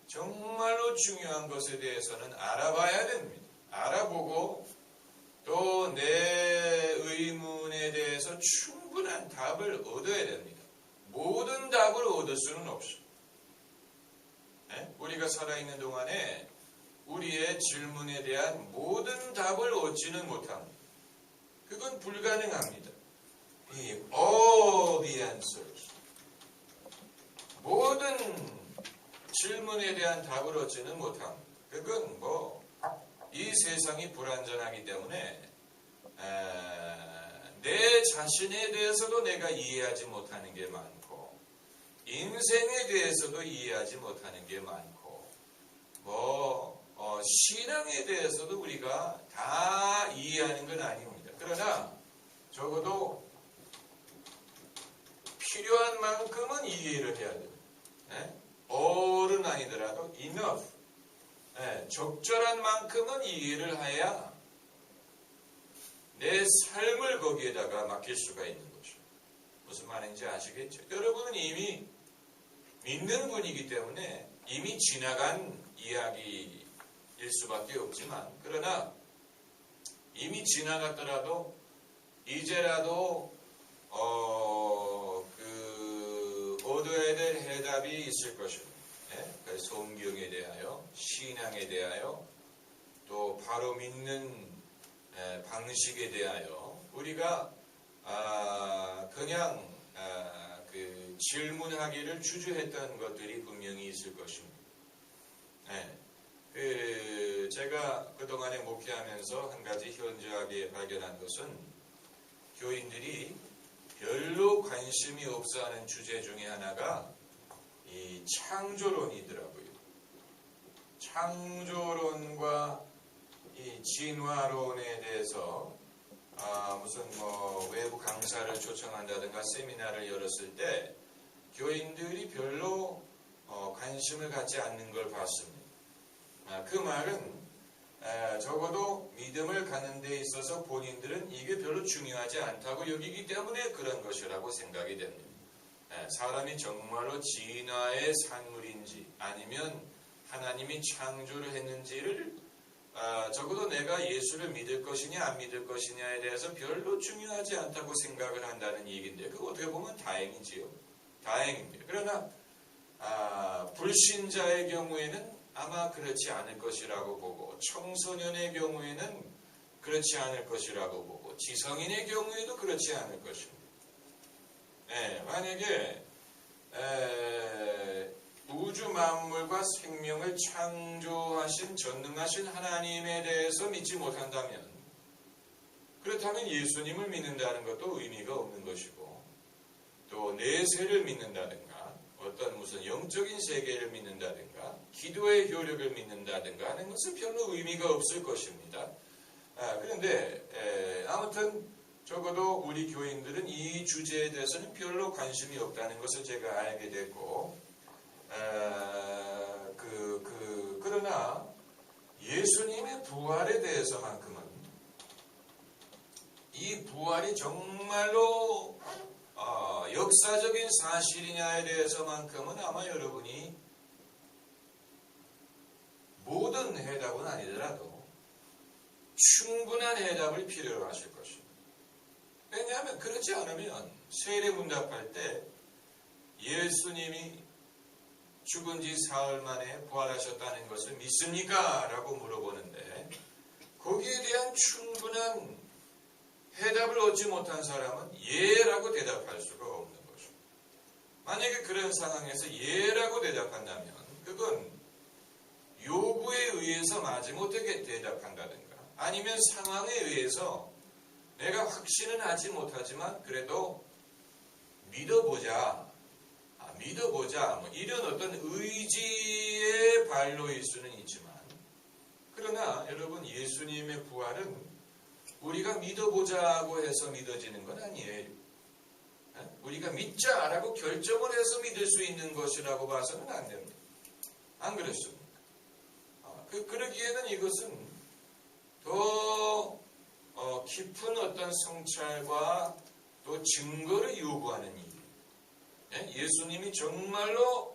정말로 중요한 것에 대해서는 알아봐야 됩니다. 알아보고 또 내 의문에 대해서 충분한 답을 얻어야 됩니다. 모든 답을 얻을 수는 없어요. 우리가 살아있는 동안에 우리의 질문에 대한 모든 답을 얻지는 못합니다. 그건 불가능합니다. All the answers. 모든 질문에 대한 답을 얻지는 못합니다. 그건 이 세상이 불완전하기 때문에 내 자신에 대해서도 내가 이해하지 못하는 게 많고 인생에 대해서도 이해하지 못하는 게 많고 신앙에 대해서도 우리가 다 이해하는 건 아닙니다. 그러나 적어도 필요한 만큼은 이해를 해야 돼요. all은 아니더라도 enough. 적절한 만큼은 이해를 해야 내 삶을 거기에다가 맡길 수가 있는 거죠. 무슨 말인지 아시겠죠? 여러분은 이미 믿는 분이기 때문에 이미 지나간 이야기일 수밖에 없지만, 그러나 이미 지나갔더라도 이제라도 얻어야 될 해답이 있을 것입니다. 성경에 대하여, 신앙에 대하여, 또 바로 믿는 방식에 대하여 우리가 그냥 질문하기를 주저했던 것들이 분명히 있을 것입니다. 제가 그동안에 목회하면서 한 가지 현저하게 발견한 것은 교인들이 별로 관심이 없어하는 주제 중에 하나가 이 창조론이더라고요. 창조론과 이 진화론에 대해서 무슨 외부 강사를 초청한다든가 세미나를 열었을 때 교인들이 별로 관심을 갖지 않는 걸 봤습니다. 그 말은 적어도 믿음을 갖는 데 있어서 본인들은 이게 별로 중요하지 않다고 여기기 때문에 그런 것이라고 생각이 됩니다. 사람이 정말로 진화의 산물인지 아니면 하나님이 창조를 했는지를 적어도 내가 예수를 믿을 것이냐 안 믿을 것이냐에 대해서 별로 중요하지 않다고 생각을 한다는 얘기인데, 그거 어떻게 보면 다행이지요. 다행입니다. 그러나 불신자의 경우에는 아마 그렇지 않을 것이라고 보고, 청소년의 경우에는 그렇지 않을 것이라고 보고, 지성인의 경우에도 그렇지 않을 것입니다. 만약에 우주 만물과 생명을 창조하신 전능하신 하나님에 대해서 믿지 못한다면, 그렇다면 예수님을 믿는다는 것도 의미가 없는 것이고, 또 내세를 믿는다든가 어떤 무슨 영적인 세계를 믿는다든가 기도의 효력을 믿는다든가 하는 것은 별로 의미가 없을 것입니다. 그런데 아무튼 적어도 우리 교인들은 이 주제에 대해서는 별로 관심이 없다는 것을 제가 알게 됐고, 그러나 예수님의 부활에 대해서만큼은, 이 부활이 정말로 역사적인 사실이냐에 대해서만큼은 아마 여러분이 모든 해답은 아니더라도 충분한 해답을 필요로 하실 것입니다. 왜냐하면 그렇지 않으면 세례문답할 때 예수님이 죽은 지 사흘 만에 부활하셨다는 것을 믿습니까? 라고 물어보는데 거기에 대한 충분한 해답을 얻지 못한 사람은 예라고 대답할 수가 없는 것입니다. 만약에 그런 상황에서 예라고 대답한다면 그건 요구에 의해서 마지못하게 대답한다든가 아니면 상황에 의해서 내가 확신은 하지 못하지만 그래도 믿어보자 뭐 이런 어떤 의지의 발로일 수는 있지만, 그러나 여러분 예수님의 부활은 우리가 믿어보자고 해서 믿어지는 건 아니에요. 우리가 믿자라고 결정을 해서 믿을 수 있는 것이라고 봐서는 안 됩니다. 안 그렇습니까? 그러기에는 이것은 더 깊은 어떤 성찰과 또 증거를 요구하는 일. 예수님이 정말로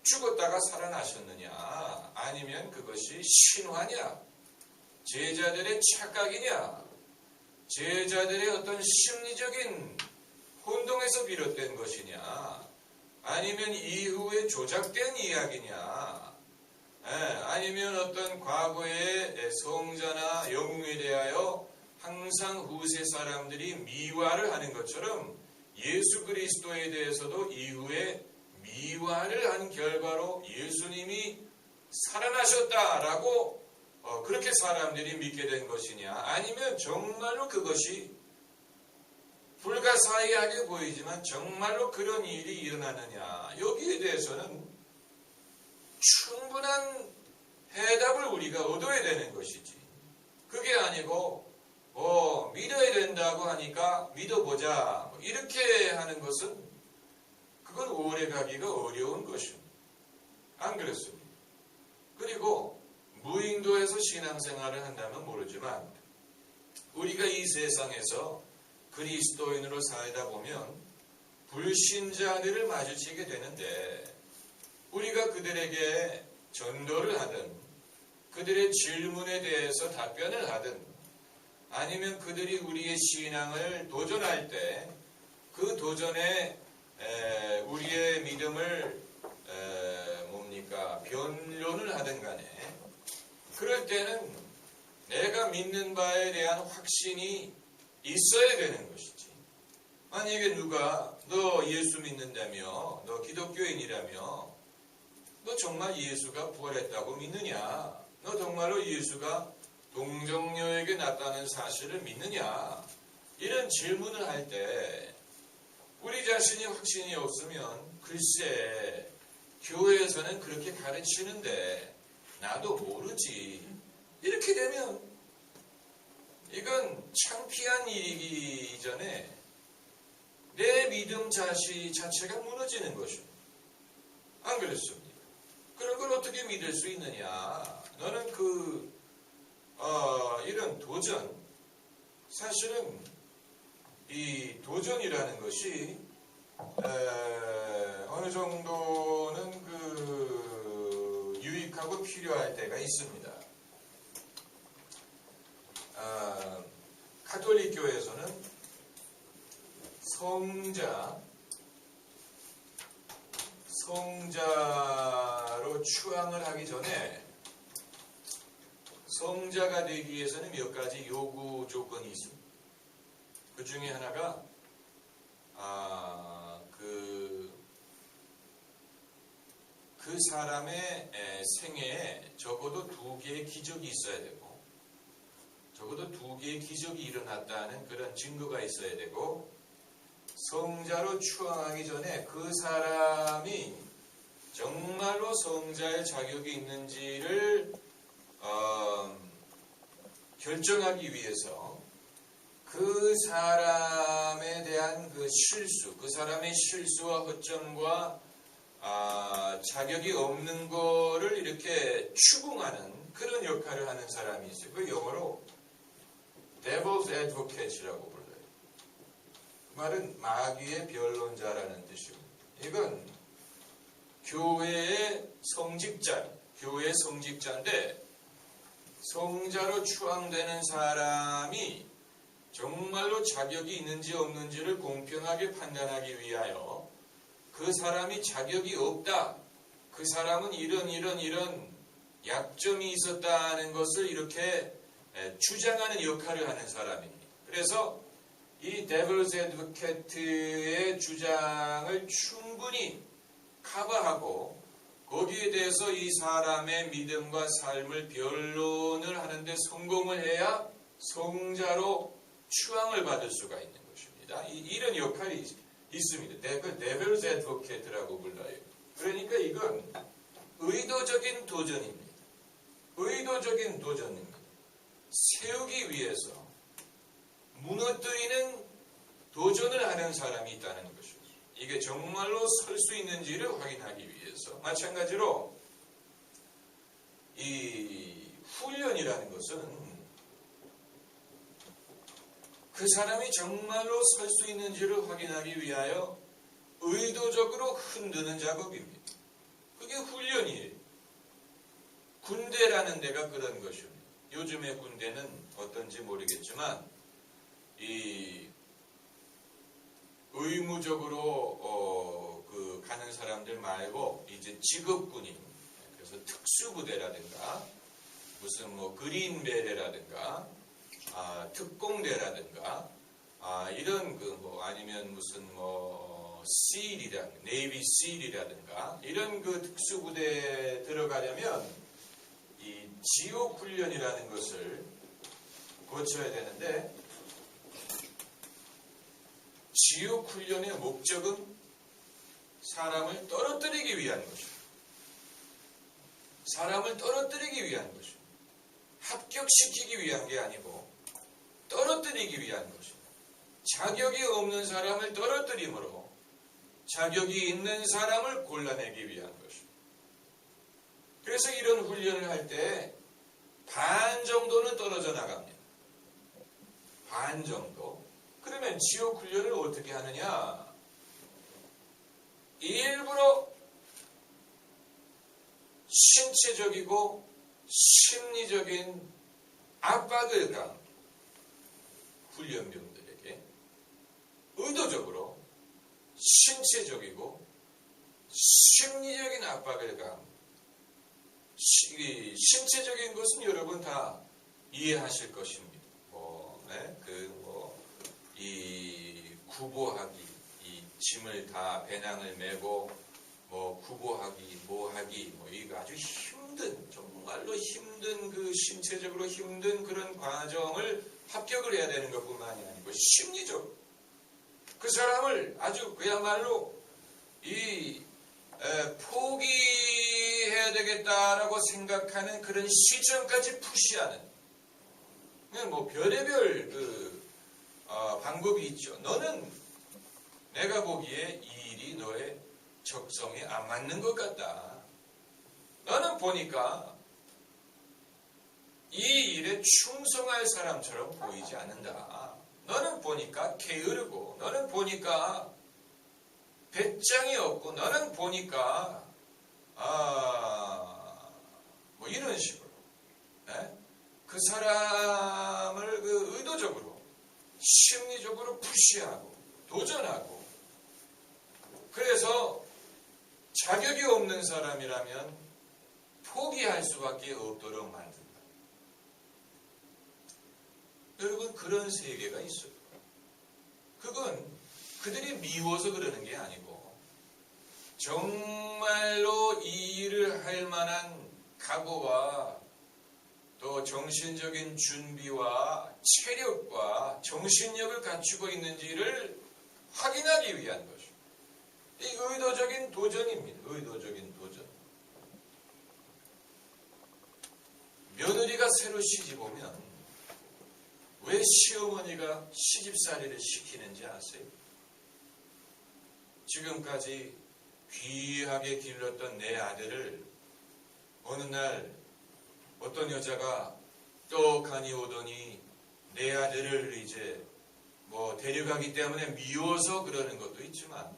죽었다가 살아나셨느냐? 아니면 그것이 신화냐? 제자들의 착각이냐? 제자들의 어떤 심리적인 혼동에서 비롯된 것이냐? 아니면 이후에 조작된 이야기냐? 아니면 어떤 과거의 성자나 영웅에 대하여 항상 후세 사람들이 미화를 하는 것처럼 예수 그리스도에 대해서도 이후에 미화를 한 결과로 예수님이 살아나셨다라고 그렇게 사람들이 믿게 된 것이냐? 아니면 정말로 그것이 불가사의하게 보이지만 정말로 그런 일이 일어나느냐? 여기에 대해서는 충분한 해답을 우리가 얻어야 되는 것이지. 그게 아니고 믿어야 된다고 하니까 믿어보자 이렇게 하는 것은 그건 오래 가기가 어려운 것입니다. 안 그렇습니까? 그리고 무인도에서 신앙생활을 한다면 모르지만 우리가 이 세상에서 그리스도인으로 살다 보면 불신자들을 마주치게 되는데 우리가 그들에게 전도를 하든 그들의 질문에 대해서 답변을 하든 아니면 그들이 우리의 신앙을 도전할 때 그 도전에 우리의 믿음을 변론을 하든 간에 그럴 때는 내가 믿는 바에 대한 확신이 있어야 되는 것이지. 만약에 누가 너 예수 믿는다며 너 기독교인이라며 너 정말 예수가 부활했다고 믿느냐? 너 정말로 예수가 동정녀에게 나타난 사실을 믿느냐? 이런 질문을 할 때 우리 자신이 확신이 없으면 글쎄 교회에서는 그렇게 가르치는데 나도 모르지. 이렇게 되면 이건 창피한 일이기 이전에 내 믿음 자체가 무너지는 것입니다. 안 그렇습니까? 그런 걸 어떻게 믿을 수 있느냐? 너는 이런 도전, 사실은 이 도전이라는 것이 어느 정도는 유익하고 필요할 때가 있습니다. 가톨릭 교회에서는 성자로 추앙을 하기 전에 성자가 되기 위해서는 몇 가지 요구 조건이 있습니다. 그 중에 하나가 그 사람의 생애에 적어도 2개의 기적이 있어야 되고 적어도 2개의 기적이 일어났다는 그런 증거가 있어야 되고 성자로 추앙하기 전에 그 사람이 정말로 성자의 자격이 있는지를 결정하기 위해서 그 사람에 대한 그 사람의 실수와 허점과 자격이 없는 거를 이렇게 추궁하는 그런 역할을 하는 사람이 있어요. 그 영어로 Devil's Advocate라고 불러요. 그 말은 마귀의 변론자라는 뜻입니다. 이건 교회의 성직자인데 성자로 추앙되는 사람이 정말로 자격이 있는지 없는지를 공평하게 판단하기 위하여 그 사람이 자격이 없다. 그 사람은 이런 약점이 있었다는 것을 이렇게 주장하는 역할을 하는 사람입니다. 그래서 이 Devil's Advocate의 주장을 충분히 커버하고 거기에 대해서 이 사람의 믿음과 삶을 변론을 하는데 성공을 해야 성자로 추앙을 받을 수가 있는 것입니다. 이런 역할이 있습니다. 그 Devil's Advocate라고 불러요. 그러니까 이건 의도적인 도전입니다. 의도적인 도전입니다. 세우기 위해서 무너뜨리는 도전을 하는 사람이 있다는 것입니다. 이게 정말로 설 수 있는지를 확인하기 위해서. 마찬가지로 이 훈련이라는 것은 그 사람이 정말로 설 수 있는지를 확인하기 위하여 의도적으로 흔드는 작업입니다. 그게 훈련이에요. 군대라는 데가 그런 것입니다. 요즘의 군대는 어떤지 모르겠지만 이 의무적으로 가는 사람들 말고 이제 직업군인, 그래서 특수부대라든가 무슨 뭐 그린베레라든가 특공대라든가 이런 아니면 무슨 실이라든가 네이비 실이라든가 이런 특수부대에 들어가려면 이 지옥 훈련이라는 것을 거쳐야 되는데, 지옥 훈련의 목적은 사람을 떨어뜨리기 위한 것입니다. 사람을 떨어뜨리기 위한 것입니다. 합격시키기 위한 게 아니고 떨어뜨리기 위한 것입니다. 자격이 없는 사람을 떨어뜨림으로 자격이 있는 사람을 골라내기 위한 것입니다. 그래서 이런 훈련을 할 때 반 정도는 떨어져 나갑니다. 반 정도. 그러면 지옥 훈련을 어떻게 하느냐? 일부러 신체적이고 심리적인 압박을 가한 훈련병들에게 의도적으로 신체적이고 심리적인 압박을 가한, 신체적인 것은 여러분 다 이해하실 것입니다. 이 구보하기, 이 짐을 다 배낭을 메고 구보하기, 이거 아주 힘든, 정말로 힘든 신체적으로 힘든 그런 과정을 합격을 해야 되는 것뿐만이 아니고 심리적으로 그 사람을 아주 그야말로 포기해야 되겠다라고 생각하는 그런 시점까지 푸시하는, 별의별 방법이 있죠. 너는 내가 보기에 이 일이 너의 적성에 안 맞는 것 같다. 너는 보니까 이 일에 충성할 사람처럼 보이지 않는다. 너는 보니까 게으르고, 너는 보니까 배짱이 없고, 너는 보니까 이런 식으로 그 사람을 의도적으로 심리적으로 푸시하고 도전하고, 그래서 자격이 없는 사람이라면 포기할 수밖에 없도록 만든다. 여러분, 그런 세계가 있어요. 그건 그들이 미워서 그러는 게 아니고 정말로 이 일을 할 만한 각오와 또 정신적인 준비와 체력과 정신력을 갖추고 있는지를 확인하기 위한 것입니다. 이 의도적인 도전입니다. 의도적인 도전. 며느리가 새로 시집 오면 왜 시어머니가 시집살이를 시키는지 아세요? 지금까지 귀하게 길렀던 내 아들을 어느 날 어떤 여자가 떡하니 오더니 내 아들을 이제 데려가기 때문에 미워서 그러는 것도 있지만,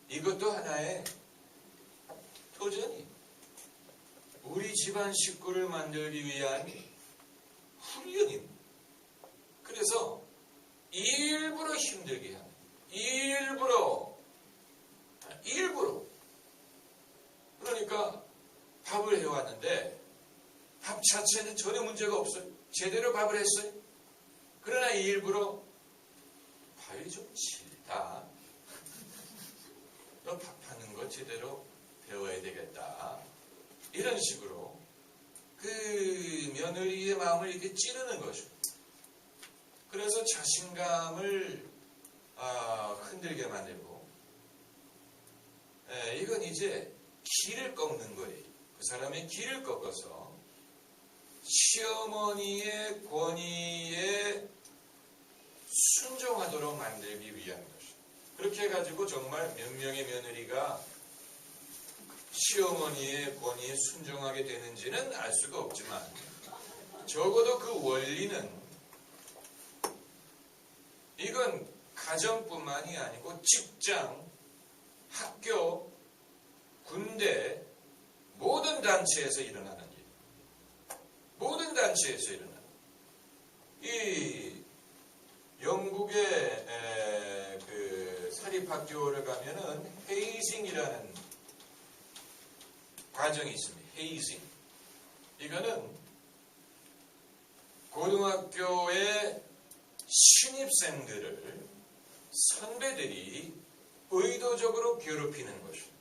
이것도 하나의 도전이, 우리 집안 식구를 만들기 위한 훈련입니다. 그래서 일부러 힘들게 합니다. 일부러. 그러니까 밥을 해왔는데 밥 자체는 전혀 문제가 없어요. 제대로 밥을 했어요. 그러나 일부러 밥이 좀 질다. 너 밥하는 거 제대로 배워야 되겠다. 이런 식으로 그 며느리의 마음을 이렇게 찌르는 거죠. 그래서 자신감을 흔들게 만들고, 이건 이제 길을 꺾는 거예요. 그 사람의 길을 꺾어서 시어머니의 권위에 순종하도록 만들기 위한 것이죠. 그렇게 해가지고 정말 몇 명의 며느리가 시어머니의 권위에 순종하게 되는지는 알 수가 없지만, 적어도 그 원리는, 이건 가정뿐만이 아니고 직장, 학교, 군대, 모든 단체에서 일어나는 일. 모든 단체에서 일어나는 이 영국의 그 사립학교를 가면은 헤이징이라는 과정이 있습니다. 헤이징. 이거는 고등학교의 신입생들을 선배들이 의도적으로 괴롭히는 것입니다.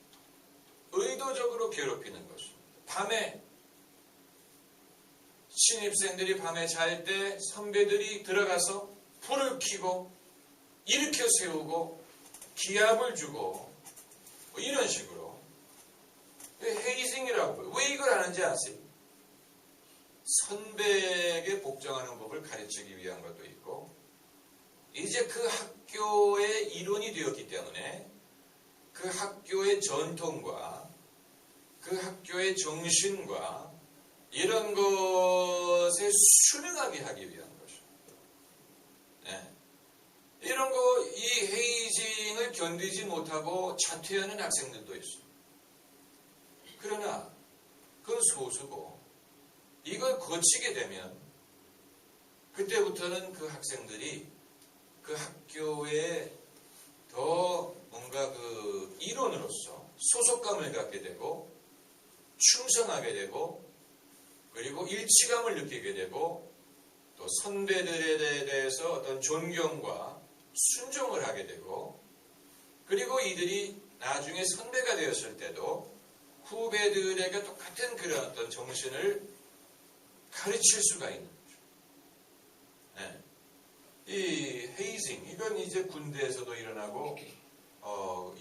의도적으로 괴롭히는 것입니다. 밤에 신입생들이 밤에 잘 때 선배들이 들어가서 불을 켜고 일으켜 세우고 기합을 주고 뭐 이런 식으로 헤이징이라고 해요. 왜 이걸 하는지 아세요? 선배에게 복종하는 법을 가르치기 위한 것도 있고 이제 그 학교의 일원이 되었기 때문에 그 학교의 전통과 그 학교의 정신과 이런 것에 순응하게 하기 위한 것이죠. 네. 이런 거, 이 헤이징을 견디지 못하고 자퇴하는 학생들도 있어요. 그러나 그건 소수고 이걸 거치게 되면 그때부터는 그 학생들이 그 학교에 더 뭔가 그 일원으로서 소속감을 갖게 되고 충성하게 되고 그리고 일치감을 느끼게 되고 또 선배들에 대해서 어떤 존경과 순종을 하게 되고 그리고 이들이 나중에 선배가 되었을 때도 후배들에게 똑같은 그런 어떤 정신을 가르칠 수가 있는 거죠. 네. 이 헤이징 이건 이제 군대에서도 일어나고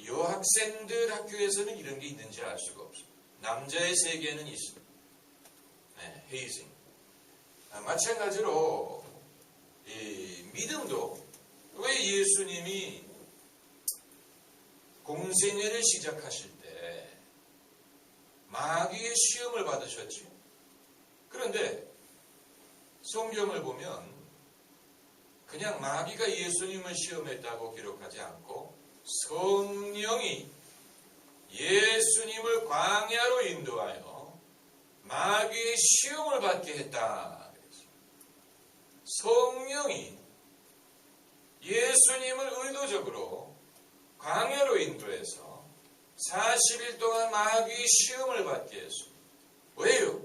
여학생들 학교에서는 이런 게 있는지 알 수가 없어요. 남자의 세계에는 있습니다. 네, 헤이징. 마찬가지로 이 믿음도 왜 예수님이 공생애를 시작하실 때 마귀의 시험을 받으셨죠. 그런데 성경을 보면 그냥 마귀가 예수님을 시험했다고 기록하지 않고 성령이 예수님을 광야로 인도하여 마귀의 시험을 받게 했다. 성령이 예수님을 의도적으로 광야로 인도해서 40일 동안 마귀의 시험을 받게 했습니다. 왜요?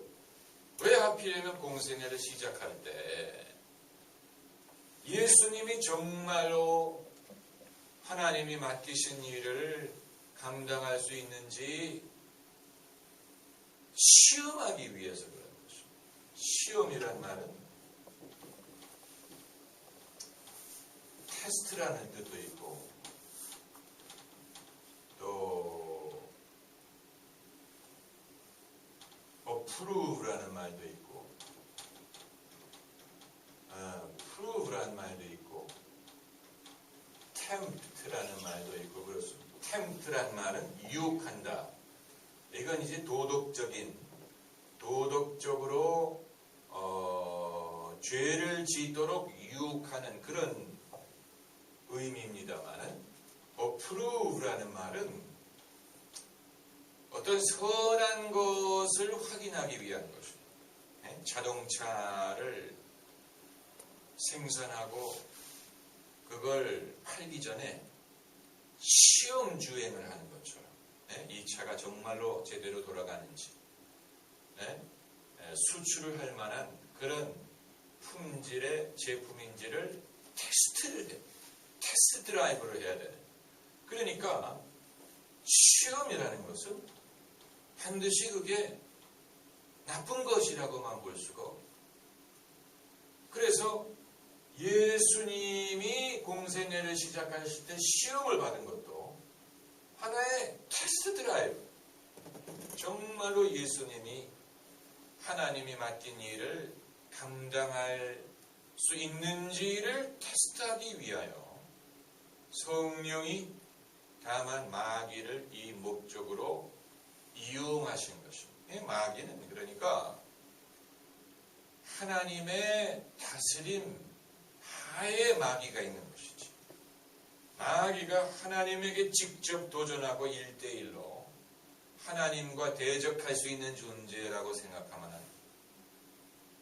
왜 하필이면 공생애를 시작할 때 예수님이 정말로 하나님이 맡기신 일을 감당할 수 있는지 시험하기 위해서 그런 것입니다. 시험이란 말은 테스트라는 뜻도 있고 또 프루브라는 말도 있고 프루브라는 말도 있고 템프트라는 말도 있고 그렇습니다. 템프트라는 말은 유혹한다. 이건 이제 도덕적으로 죄를 짓도록 유혹하는 그런 의미입니다만 프루브라는 말은 어떤 선한 것을 확인하기 위한 것입니다. 자동차를 생산하고 그걸 팔기 전에 시험 주행을 하는 것처럼 이 차가 정말로 제대로 돌아가는지 수출을 할 만한 그런 품질의 제품인지를 테스트 드라이브를 해야 돼요. 그러니까 시험이라는 것은 반드시 그게 나쁜 것이라고만 볼 수가 없고 그래서 예수님이 공생애를 시작하실 때 시험을 받은 것도 하나의 테스트 드라이브. 정말로 예수님이 하나님이 맡긴 일을 감당할 수 있는지를 테스트하기 위하여 성령이 다만 마귀를 이 목적으로 이용하신 것입니다. 마귀는 그러니까 하나님의 다스림 하에 마귀가 있는 것이지 마귀가 하나님에게 직접 도전하고 1대1로 하나님과 대적할 수 있는 존재라고 생각하면 안 돼.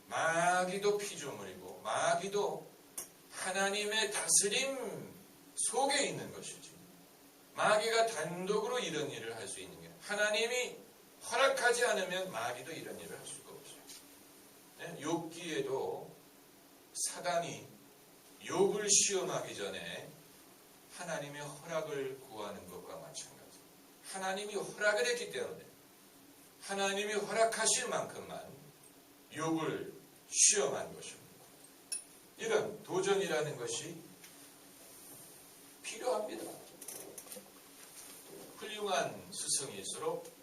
마귀도 피조물이고 마귀도 하나님의 다스림 속에 있는 것이지. 마귀가 단독으로 이런 일을 할 수 있는 게 하나님이 허락하지 않으면 마귀도 이런 일을 할 수가 없어요. 네? 욥기에도 사단이 욥을 시험하기 전에 하나님의 허락을 구하는 것과 마찬가지. 하나님이 허락을 했기 때문에 하나님이 허락하실 만큼만 욥을 시험한 것입니다. 이런 도전이라는 것이 필요합니다. 훌륭한 스승일수록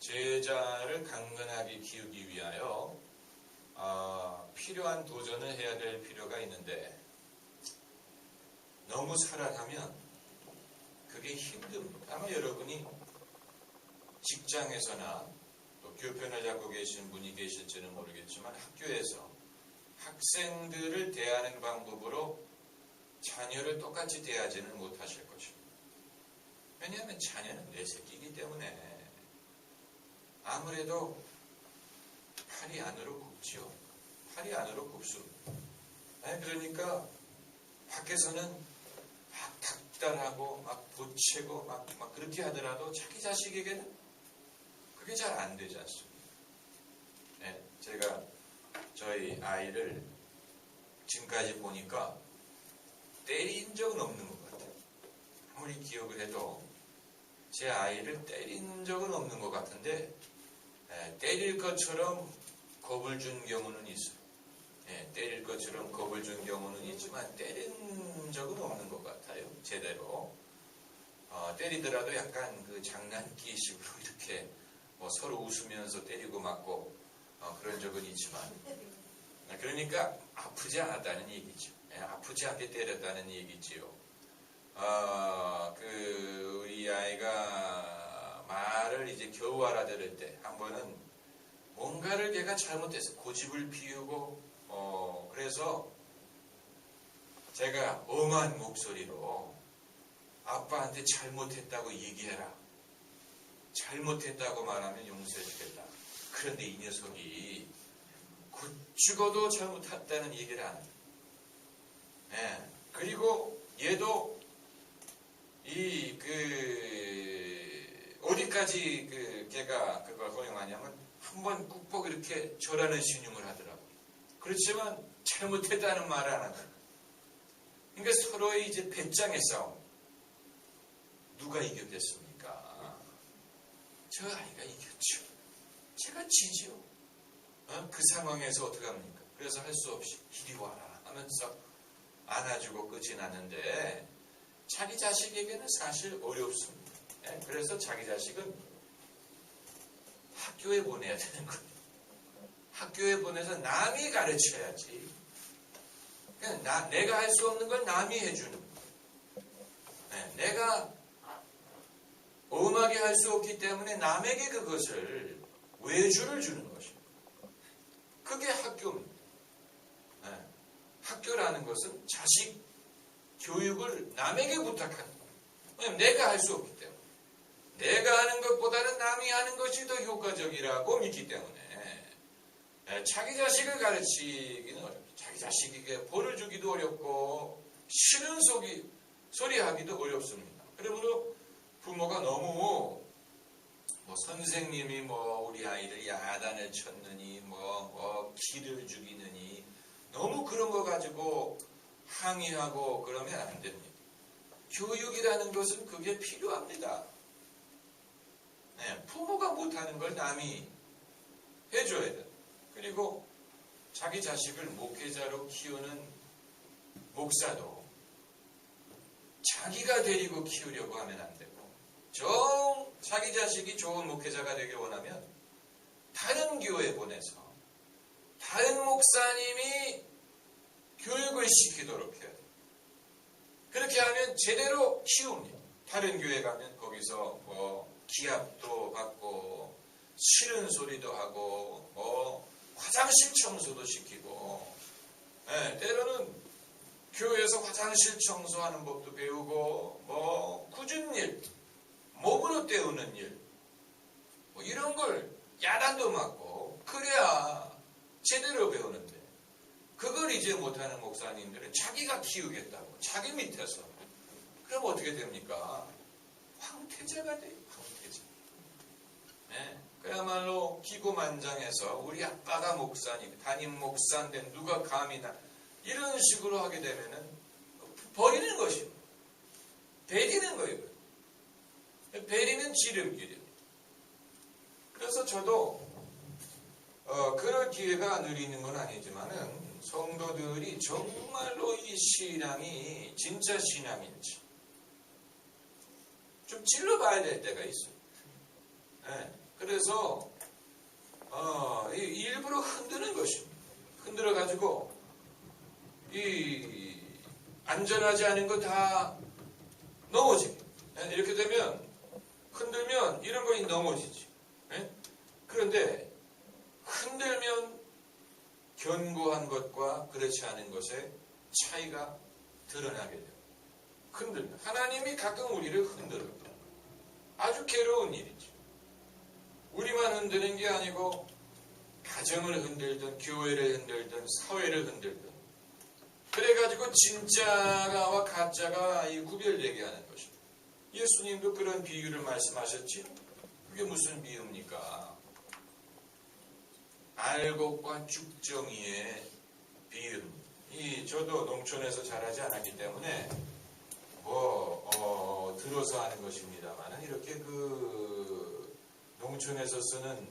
제자를 강건하게 키우기 위하여 필요한 도전을 해야 될 필요가 있는데 너무 살아가면 그게 힘듭니다. 아마 여러분이 직장에서나 또 교편을 잡고 계신 분이 계실지는 모르겠지만 학교에서 학생들을 대하는 방법으로 자녀를 똑같이 대하지는 못하실 것입니다. 왜냐하면 자녀는 내 새끼이기 때문에 아무래도 팔이 안으로 굽지요. 팔이 안으로 굽습니다. 그러니까 밖에서는 막 닥달하고 막 보채고 막 그렇게 하더라도 자기 자식에게는 그게 잘 안 되지 않습니까? 제가 저희 아이를 지금까지 보니까 때린 적은 없는 것 같아요. 아무리 기억을 해도 제 아이를 때린 적은 없는 것 같은데 때릴 것처럼 겁을 준 경우는 있어요. 때릴 것처럼 겁을 준 경우는 있지만 때린 적은 없는 것 같아요. 제대로. 때리더라도 약간 그 장난기식으로 이렇게 서로 웃으면서 때리고 맞고 그런 적은 있지만 그러니까 아프지 않았다는 얘기죠. 아프지 않게 때렸다는 얘기지요. 우리 아이가 말을 이제 겨우 알아들을 때 한 번은 뭔가를 걔가 잘못해서 고집을 피우고 그래서 제가 엄한 목소리로 아빠한테 잘못했다고 얘기해라. 잘못했다고 말하면 용서해주겠다. 그런데 이 녀석이 죽어도 잘못했다는 얘기를 안 해요. 그리고 얘도 어디까지 걔가 그걸 허용하냐면 한번 꾹꾹 이렇게 절하는 신용을 하더라고요. 그렇지만 잘못했다는 말을 안 하더라고요. 그러니까 서로의 이제 배짱의 싸움. 누가 이겼겠습니까? 저 아이가 이겼죠. 제가 지죠. 그 상황에서 어떻게 합니까? 그래서 할 수 없이 이리 와라 하면서 안아주고 끝이 났는데 자기 자식에게는 사실 어렵습니다. 그래서 자기 자식은 학교에 보내야 되는 거예요. 학교에 보내서 남이 가르쳐야지. 내가 할 수 없는 걸 남이 해주는 거예요. 내가 엄하게 할 수 없기 때문에 남에게 그것을 외주를 주는 것입니다. 그게 학교입니다. 학교라는 것은 자식 교육을 남에게 부탁하는 거예요. 왜냐하면 내가 할 수 없기 때문에. 내가 하는 것보다는 남이 하는 것이 더 효과적이라고 믿기 때문에 자기 자식을 가르치기는 어렵죠. 자기 자식에게 벌을 주기도 어렵고 싫은 소리 하기도 어렵습니다. 그러므로 부모가 너무 선생님이 우리 아이를 야단을 쳤느니 기를 죽이느니 너무 그런 거 가지고 항의하고 그러면 안 됩니다. 교육이라는 것은 그게 필요합니다. 부모가 못하는 걸 남이 해줘야 돼. 그리고 자기 자식을 목회자로 키우는 목사도 자기가 데리고 키우려고 하면 안 되고 자기 자식이 좋은 목회자가 되길 원하면 다른 교회 보내서 다른 목사님이 교육을 시키도록 해야 돼요. 그렇게 하면 제대로 키웁니다. 다른 교회 가면 거기서 기합도 받고 싫은 소리도 하고 화장실 청소도 시키고 때로는 교회에서 화장실 청소하는 법도 배우고 뭐 굳은 일, 몸으로 때우는 일, 뭐 이런 걸 야단도 맞고 그래야 제대로 배우는데 그걸 이제 못하는 목사님들은 자기가 키우겠다고 자기 밑에서 그럼 어떻게 됩니까? 황태자가 돼요. 황태자. 네. 그야말로 기고만장해서 우리 아빠가 목사님, 담임 목사인데 누가 감히 나 이런 식으로 하게 되면은 버리는 것입니다. 베리는 거예요. 베리는 지름길이에요. 그래서 저도 그럴 기회가 늘 있는 건 아니지만은 성도들이 정말로 이 신앙이 진짜 신앙인지 좀 찔러봐야 될 때가 있어요. 네. 그래서 일부러 흔드는 것입니다. 흔들어 가지고 이 안전하지 않은 거 다 넘어지게. 네. 이렇게 되면 흔들면 이런 거이 넘어지지. 네. 그런데 흔들면 견고한 것과 그렇지 않은 것의 차이가 드러나게 돼요. 흔들면 하나님이 가끔 우리를 흔들어요. 아주 괴로운 일이죠. 우리만 흔드는 게 아니고 가정을 흔들든 교회를 흔들든 사회를 흔들든 그래가지고 진짜가와 가짜가 구별되게 하는 것입니다. 예수님도 그런 비유를 말씀하셨지. 그게 무슨 비유입니까? 알곡과 죽정이의 비유입니다. 저도 농촌에서 자라지 않았기 때문에 들어서 하는 것입니다만 이렇게 농촌에서 쓰는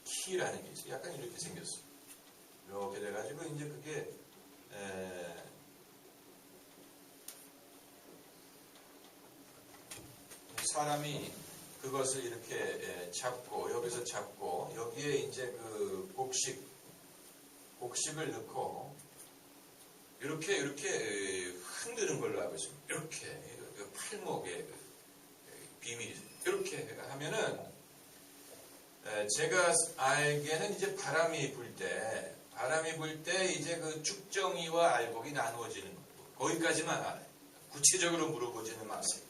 키라는 게 있어요. 약간 이렇게 생겼어요. 이렇게 돼가지고 이제 그게 사람이 그것을 이렇게 잡고 여기서 잡고 여기에 이제 그 곡식을 넣고 이렇게 흔드는 걸로 알고 있습니다. 이렇게 팔목에 비밀이 이렇게 하면은 제가 알기에는 이제 바람이 불 때 이제 그 죽정이와 알곡이 나누어지는 거기까지만 알아요. 구체적으로 물어보지는 마세요.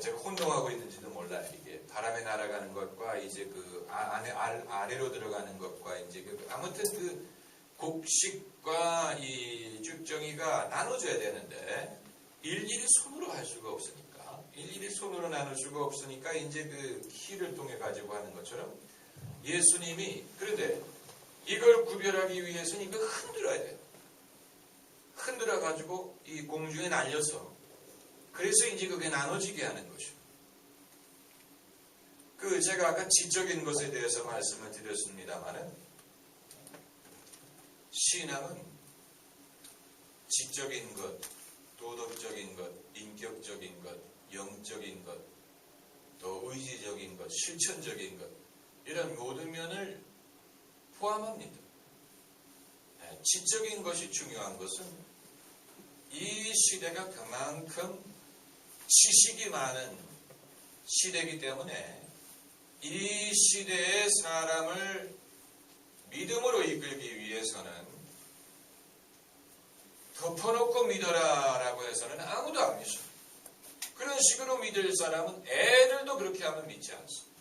제가 혼동하고 있는지도 몰라요. 이게 바람에 날아가는 것과 이제 그 아래로 들어가는 것과 이제 아무튼 그 곡식과 이 죽정이가 나눠져야 되는데 일일이 손으로 할 수가 없으니까 일일이 손으로 나눌 수가 없으니까 이제 그 키를 통해 가지고 하는 것처럼 예수님이 그런데 이걸 구별하기 위해서는 이거 흔들어야 돼요. 흔들어 가지고 이 공중에 날려서 그래서 이제 그게 나눠지게 하는 것이죠. 제가 아까 지적인 것에 대해서 말씀을 드렸습니다만은 신앙은 지적인 것, 도덕적인 것, 인격적인 것, 영적인 것, 또 의지적인 것, 실천적인 것 이런 모든 면을 포함합니다. 지적인 것이 중요한 것은 이 시대가 그만큼 지식이 많은 시대이기 때문에 이 시대의 사람을 믿음으로 이끌기 위해서는 덮어놓고 믿어라라고 해서는 아무도 안 믿어요. 그런 식으로 믿을 사람은 애들도 그렇게 하면 믿지 않습니다.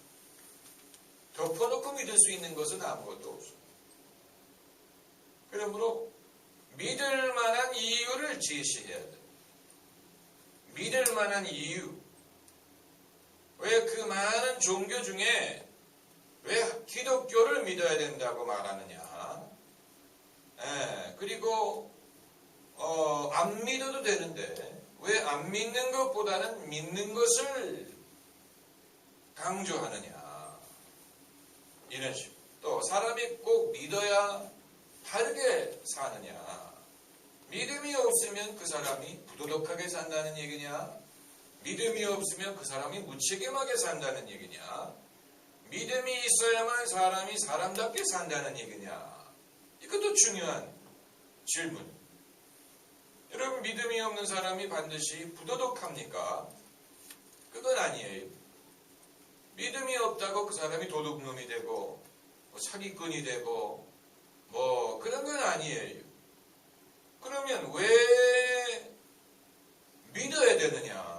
덮어놓고 믿을 수 있는 것은 아무것도 없어요. 그러므로 믿을 만한 이유를 제시해야 돼요. 믿을 만한 이유. 왜 그 많은 종교 중에 왜 기독교를 믿어야 된다고 말하느냐. 그리고 안 믿어도 되는데 왜 안 믿는 것보다는 믿는 것을 강조하느냐. 이런 식으로. 또 사람이 꼭 믿어야 바르게 사느냐. 믿음이 없으면 그 사람이 부도덕하게 산다는 얘기냐? 믿음이 없으면 그 사람이 무책임하게 산다는 얘기냐? 믿음이 있어야만 사람이 사람답게 산다는 얘기냐? 이것도 중요한 질문. 여러분, 믿음이 없는 사람이 반드시 부도덕합니까? 그건 아니에요. 믿음이 없다고 그 사람이 도둑놈이 되고 사기꾼이 되고 뭐 그런 건 아니에요. 그러면 왜 믿어야 되느냐?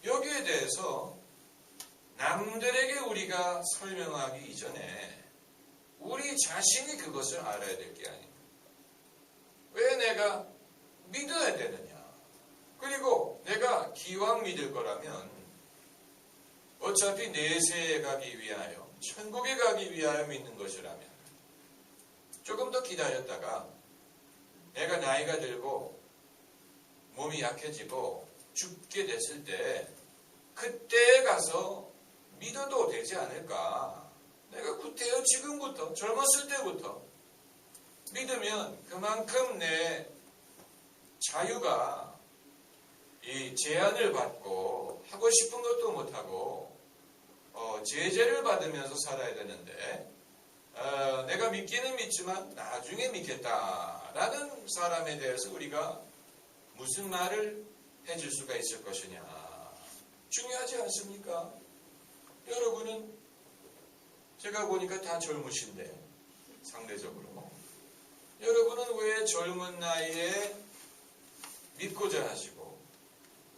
여기에 대해서 남들에게 우리가 설명하기 이전에 우리 자신이 그것을 알아야 될 게 아닙니까? 왜 내가 믿어야 되느냐? 그리고 내가 기왕 믿을 거라면 어차피 내세에 가기 위하여, 천국에 가기 위하여 믿는 것이라면 조금 더 기다렸다가 내가 나이가 들고 몸이 약해지고 죽게 됐을 때 그때에 가서 믿어도 되지 않을까? 내가 구태여 지금부터, 젊었을 때부터 믿으면 그만큼 내 자유가 이 제한을 받고 하고 싶은 것도 못하고 제재를 받으면서 살아야 되는데 내가 믿기는 믿지만 나중에 믿겠다라는 사람에 대해서 우리가 무슨 말을 해줄 수가 있을 것이냐. 중요하지 않습니까? 여러분은 제가 보니까 다 젊으신데 상대적으로 여러분은 왜 젊은 나이에 믿고자 하시고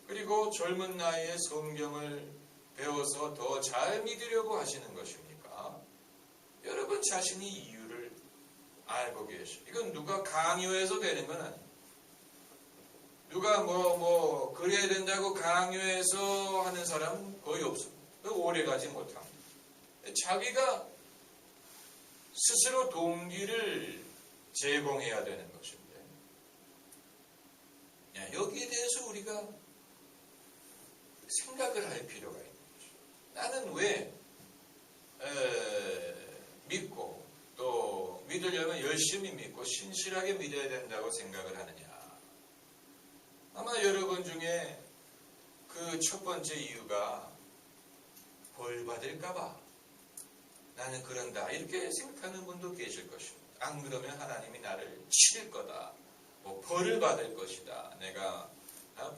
그리고 젊은 나이에 성경을 배워서 더 잘 믿으려고 하시는 것입니까? 여러분 자신이 이유를 알고 계시오. 이건 누가 강요해서 되는 건 아니에요. 누가 그래야 된다고 강요해서 하는 사람은 거의 없습니다. 오래 가지 못합니다. 자기가 스스로 동기를 제공해야 되는 것인데 여기에 대해서 우리가 생각을 할 필요가 있는 거죠. 나는 왜 믿고 또 믿으려면 열심히 믿고 신실하게 믿어야 된다고 생각을 하느냐. 아마 여러분 중에 그 첫 번째 이유가 벌 받을까봐 나는 그런다 이렇게 생각하는 분도 계실 것입니다. 안 그러면 하나님이 나를 칠 거다. 벌을 받을 것이다. 내가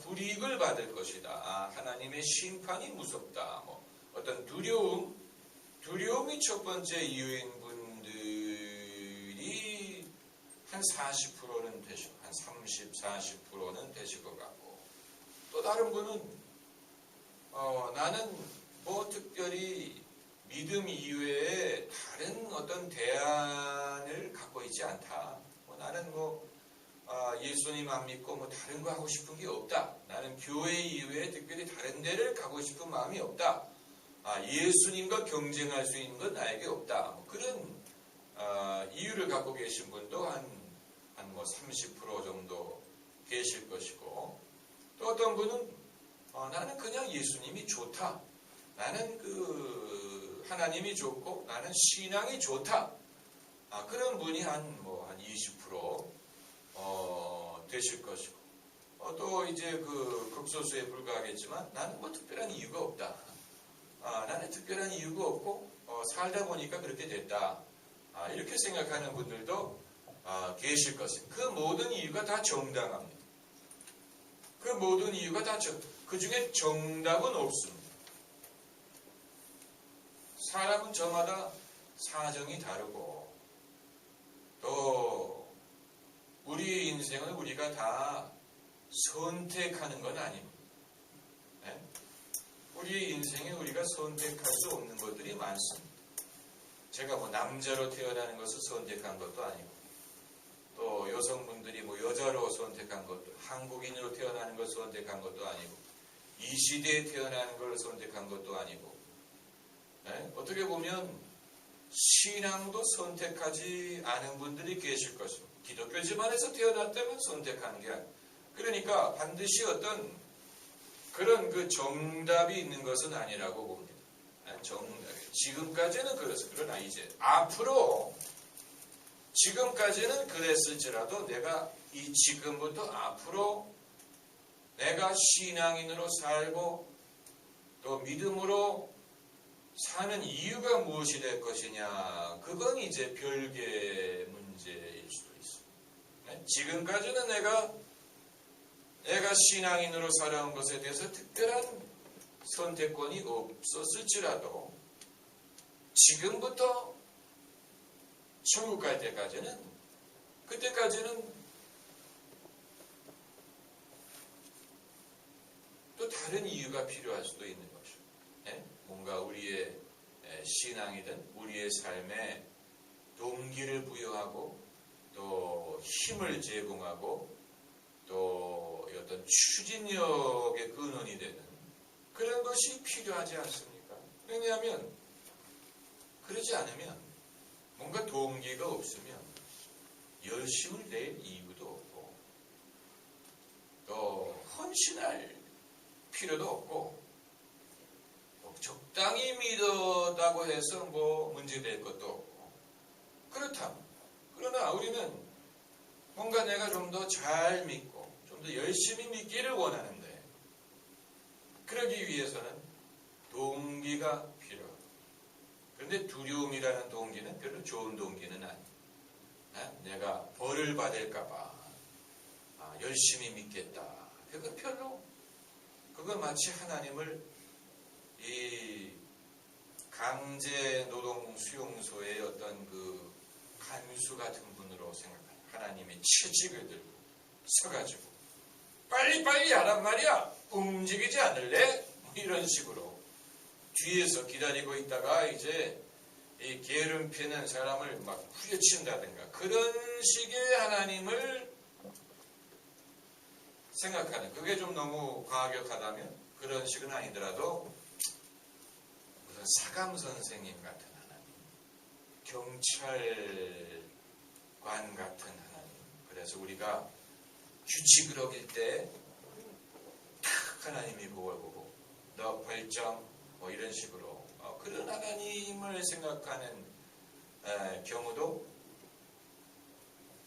불이익을 받을 것이다. 하나님의 심판이 무섭다. 어떤 두려움이 첫 번째 이유인 분들이 한 40%는 되시고 한 30, 40%는 되실 것 같고 또 다른 분은 나는 특별히 믿음 이외에 다른 어떤 대안을 갖고 있지 않다. 나는 예수님 안 믿고 다른 거 하고 싶은 게 없다. 나는 교회 이외에 특별히 다른 데를 가고 싶은 마음이 없다. 예수님과 경쟁할 수 있는 건 나에게 없다. 그런 이유를 갖고 계신 분도 한 30% 정도 계실 것이고 또 어떤 분은 나는 그냥 예수님이 좋다. 나는 하나님이 좋고 나는 신앙이 좋다. 그런 분이 한 20% 되실 것이고 또 이제 극소수에 불과하겠지만 나는 특별한 이유가 없다. 나는 특별한 이유가 없고 살다 보니까 그렇게 됐다. 이렇게 생각하는 분들도 계실 것입니다. 그 모든 이유가 다 정당합니다. 그 모든 이유가 다 그 중에 정답은 없습니다. 사람은 저마다 사정이 다르고 또 우리 인생을 우리가 다 선택하는 건 아닙니다. 네? 우리 인생에 우리가 선택할 수 없는 것들이 많습니다. 제가 남자로 태어나는 것을 선택한 것도 아니고 또 여성분들이 여자로 선택한 것도 한국인으로 태어나는 것을 선택한 것도 아니고 이 시대에 태어나는 걸 선택한 것도 아니고 네? 어떻게 보면 신앙도 선택하지 않은 분들이 계실 것입니다. 기독교 집안에서 태어났다면 선택하는 게 아니에요. 그러니까 반드시 어떤 그런 정답이 있는 것은 아니라고 봅니다. 지금까지는 그렇습니다. 그러나 이제 앞으로 지금까지는 그랬을지라도 내가 이 지금부터 앞으로 내가 신앙인으로 살고 또 믿음으로 사는 이유가 무엇이 될 것이냐 그건 이제 별개의 문제일 수도 있습니다. 지금까지는 내가 신앙인으로 살아온 것에 대해서 특별한 선택권이 없었을지라도 지금부터 천국 갈 때까지는, 그때까지는 또 다른 이유가 필요할 수도 있는 것이죠. 예? 뭔가 우리의 신앙이든 우리의 삶에 동기를 부여하고 또 힘을 제공하고 또 어떤 추진력의 근원이 되는 그런 것이 필요하지 않습니까? 왜냐하면 그러지 않으면 뭔가 동기가 없으면 열심을 낼 이유도 없고 또 헌신할 필요도 없고 적당히 믿었다고 해서 뭐 문제될 것도 없고 그렇다면 그러나 우리는 뭔가 내가 좀 더 잘 믿고 좀 더 열심히 믿기를 원하는데 그러기 위해서는 동기가 필요하고 그런데 두려움이라는 동기는 별로 좋은 동기는 아니에요. 내가 벌을 받을까봐 열심히 믿겠다. 그건 마치 하나님을 이 강제 노동 수용소의 어떤 그 간수 같은 분으로 생각합니다. 하나님이 채찍을 들고 서가지고 빨리빨리 하란 말이야. 움직이지 않을래? 뭐 이런 식으로 뒤에서 기다리고 있다가 이제 이 게으름 피는 사람을 막 후려친다든가 그런 식의 하나님을 생각하는, 그게 좀 너무 과격하다면 그런 식은 아니더라도 무슨 사감 선생님 같은 하나님, 경찰관 같은 하나님. 그래서 우리가 규칙을 어길 때 탁 하나님이 그걸 보고 너 벌점 뭐 이런 식으로 그런 하나님을 생각하는 경우도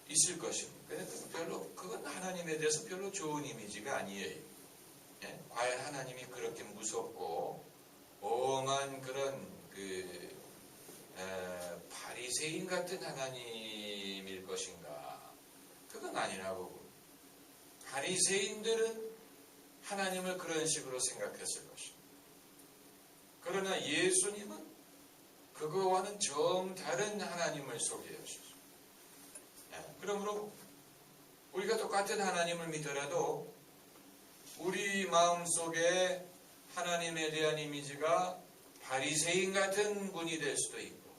있을 것입니다. 그건 하나님에 대해서 별로 좋은 이미지가 아니에요. 예? 과연 하나님이 그렇게 무섭고 엄한 그런 바리새인 같은 하나님일 것인가? 그건 아니라고. 바리새인들은 하나님을 그런 식으로 생각했을 것입니다. 그러나 예수님은 그거와는 정 다른 하나님을 소개하셨습니다. 그러므로 우리가 똑같은 하나님을 믿더라도 우리 마음속에 하나님에 대한 이미지가 바리새인 같은 분이 될 수도 있고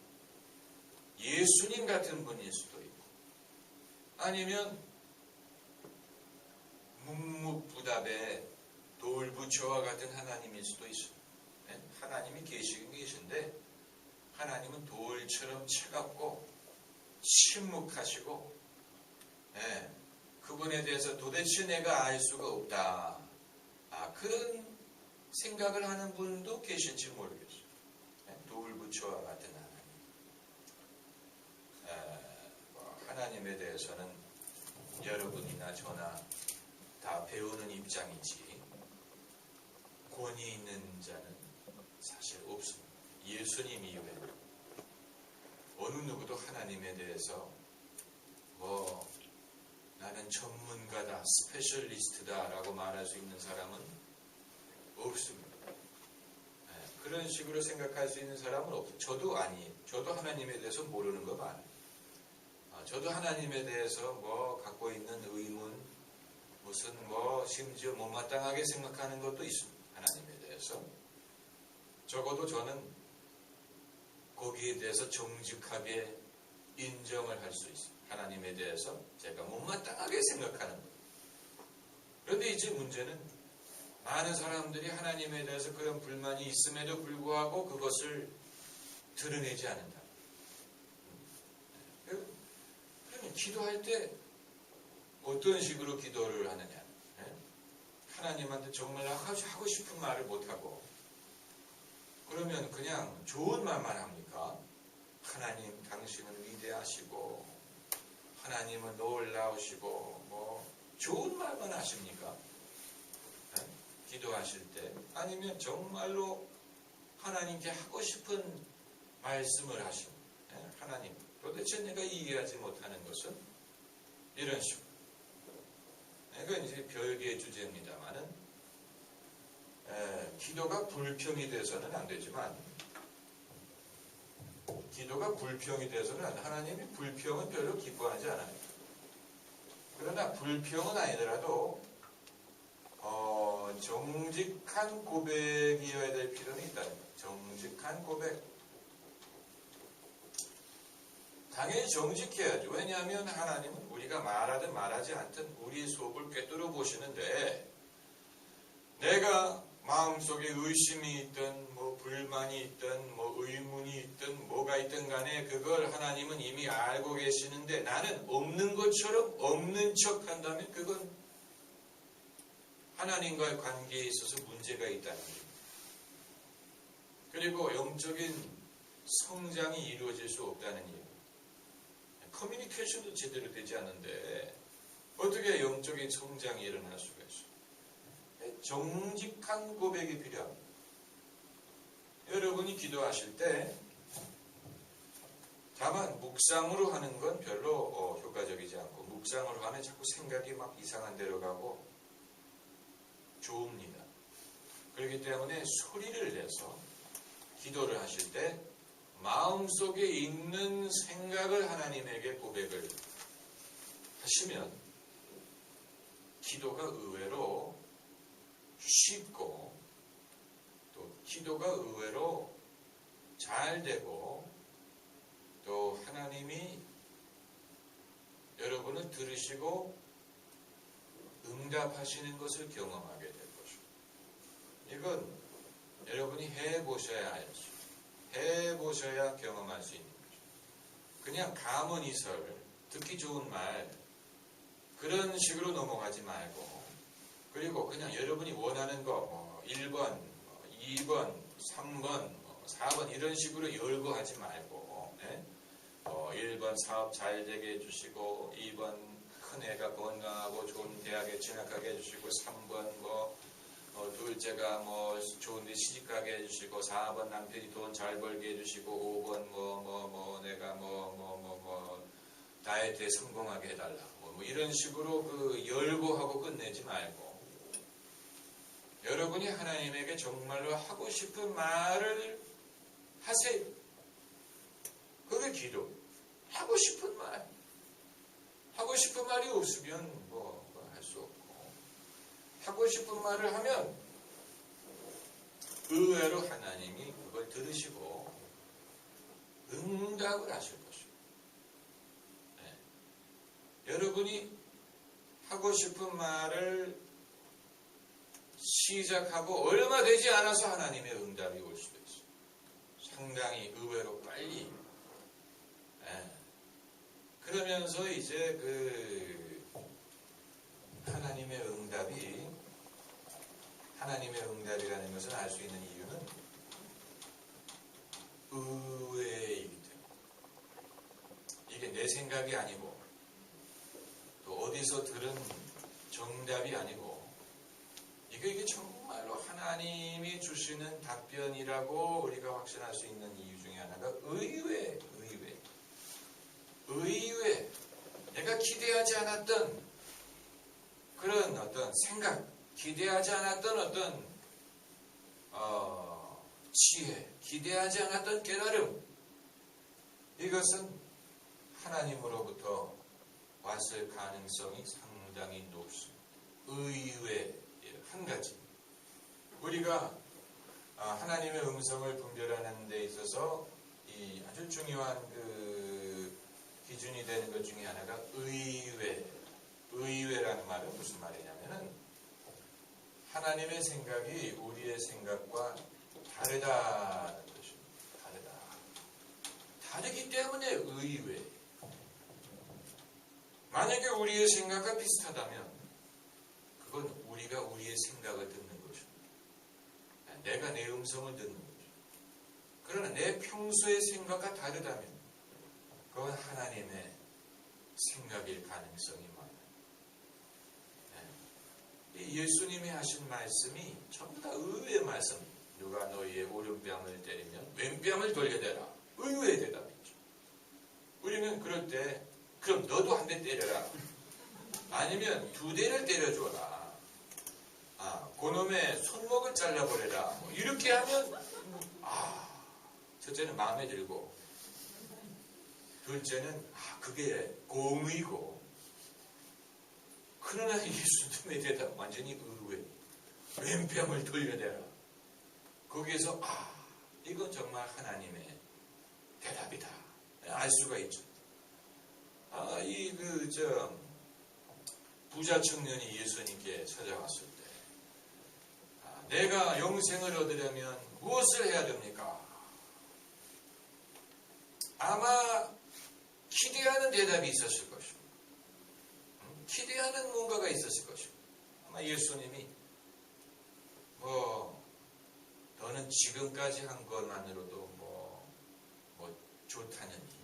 예수님 같은 분일 수도 있고 아니면 묵묵부답의 돌부처와 같은 하나님일 수도 있어요. 하나님이 계시긴 계신데 하나님은 돌처럼 차갑고 침묵하시고 그분에 대해서 도대체 내가 알 수가 없다. 그런 생각을 하는 분도 계실지 모르겠어요. 돌부처와 같은 하나님. 하나님에 대해서는 여러분이나 저나 다 배우는 입장이지 권위 있는 자는 사실 없습니다. 예수님 이외에 어느 누구도 하나님에 대해서 나는 전문가다, 스페셜리스트다 라고 말할 수 있는 사람은 없습니다. 그런 식으로 생각할 수 있는 사람은 없어요. 저도 아니에요. 저도 하나님에 대해서 모르는 거 많아요. 저도 하나님에 대해서 갖고 있는 의문, 무슨 심지어 못마땅하게 생각하는 것도 있습니다. 하나님에 대해서. 적어도 저는 거기에 대해서 정직하게 인정을 할 수 있어요. 하나님에 대해서 제가 못마땅하게 생각하는 것. 그런데 이제 문제는 많은 사람들이 하나님에 대해서 그런 불만이 있음에도 불구하고 그것을 드러내지 않는다. 그러면 기도할 때 어떤 식으로 기도를 하느냐. 하나님한테 정말 하고 싶은 말을 못하고 그러면 그냥 좋은 말만 합니까? 하나님 당신은 위대하시고 하나님은 놀라우시고 좋은 말만 하십니까? 기도하실 때 아니면 정말로 하나님께 하고 싶은 말씀을 하십니까? 하나님 도대체 내가 이해하지 못하는 것은 이런 식으로 이건 이제 별개의 주제입니다만은 기도가 불평이 돼서는 안 되지만 기도가 불평이 돼서는 하나님이 불평은 별로 기뻐하지 않아요. 그러나 불평은 아니더라도 정직한 고백이어야 될 필요는 있다. 정직한 고백. 당연히 정직해야죠. 왜냐하면 하나님은 우리가 말하든 말하지 않든 우리 속을 꿰뚫어 보시는데, 내가 마음속에 의심이 있든 뭐 불만이 있든 뭐 의문이 있든 뭐가 있든 간에 그걸 하나님은 이미 알고 계시는데 나는 없는 것처럼 없는 척 한다면 그건 하나님과의 관계에 있어서 문제가 있다는 거예요. 그리고 영적인 성장이 이루어질 수 없다는 이유. 커뮤니케이션도 제대로 되지 않는데 어떻게 영적인 성장이 일어날 수가 있어요? 정직한 고백이 필요합니다. 여러분이 기도하실 때 다만 묵상으로 하는 건 별로 효과적이지 않고, 묵상으로 하면 자꾸 생각이 막 이상한 데로 가고 좋습니다. 그렇기 때문에 소리를 내서 기도를 하실 때 마음속에 있는 생각을 하나님에게 고백을 하시면 기도가 의외로 쉽고 또 기도가 의외로 잘 되고 또 하나님이 여러분을 들으시고 응답하시는 것을 경험하게 될 것입니다. 이건 여러분이 해보셔야 알죠. 해보셔야 경험할 수 있는 거죠. 그냥 감언이설, 듣기 좋은 말 그런 식으로 넘어가지 말고, 그리고 그냥 여러분이 원하는 거 1번, 2번, 3번, 4번 이런 식으로 열거하지 말고, 네? 1번 사업 잘 되게 해주시고, 2번 큰 애가 건강하고 좋은 대학에 진학하게 해주시고, 3번 둘째가 좋은 데 시집가게 해주시고, 4번 남편이 돈 잘 벌게 해주시고, 5번 내가 다이어트에 성공하게 해달라. 이런 식으로 열거하고 끝내지 말고, 여러분이 하나님에게 정말로 하고 싶은 말을 하세요. 그게 기도. 하고 싶은 말. 하고 싶은 말이 없으면 할 수 없고, 하고 싶은 말을 하면 의외로 하나님이 그걸 들으시고 응답을 하실 것입니다. 네. 여러분이 하고 싶은 말을 시작하고 얼마 되지 않아서 하나님의 응답이 올 수도 있어요. 상당히 의외로 빨리. 네. 그러면서 이제 하나님의 응답이라는 것을 알 수 있는 이유는 의외이기 때문에, 이게 내 생각이 아니고 또 어디서 들은 정답이 아니고, 이게 정말로 하나님이 주시는 답변이라고 우리가 확신할 수 있는 이유 중에 하나가 의외. 내가 기대하지 않았던 그런 어떤 생각, 기대하지 않았던 어떤 지혜, 기대하지 않았던 깨달음, 이것은 하나님으로부터 왔을 가능성이 상당히 높습니다. 의외 한 가지. 우리가 하나님의 음성을 분별하는 데 있어서 이 아주 중요한 기준이 되는 것 중에 하나가 의외. 의외라는 말은 무슨 말이냐면은 하나님의 생각이 우리의 생각과 다르다는 것입니다. 다르기 때문에 의외. 만약에 우리의 생각과 비슷하다면 그건 우리가 우리의 생각을 듣는 것입니다. 내가 내 음성을 듣는 거죠. 그러나 내 평소의 생각과 다르다면 그건 하나님의 생각일 가능성이 많아요. 예수님이 하신 말씀이 전부 다 의외의 말씀. 누가 너희의 오른뺨을 때리면 왼뺨을 돌려대라. 의외의 대답이죠. 우리는 그럴 때 그럼 너도 한 대 때려라. 아니면 2대를 때려줘라. 그놈의 손목을 잘라버려라. 이렇게 하면 첫째는 마음에 들고 둘째는 그게 공의고, 그러나 예수님의 대답 완전히 의외. 왼뺨을 돌려대라. 거기에서 이건 정말 하나님의 대답이다 알 수가 있죠. 부자 청년이 예수님께 찾아왔을 때 내가 영생을 얻으려면 무엇을 해야 됩니까? 아마 기대하는 대답이 있었을 것이고, 기대하는 뭔가가 있었을 것이고, 아마 예수님이 너는 지금까지 한 것만으로도 좋다느니,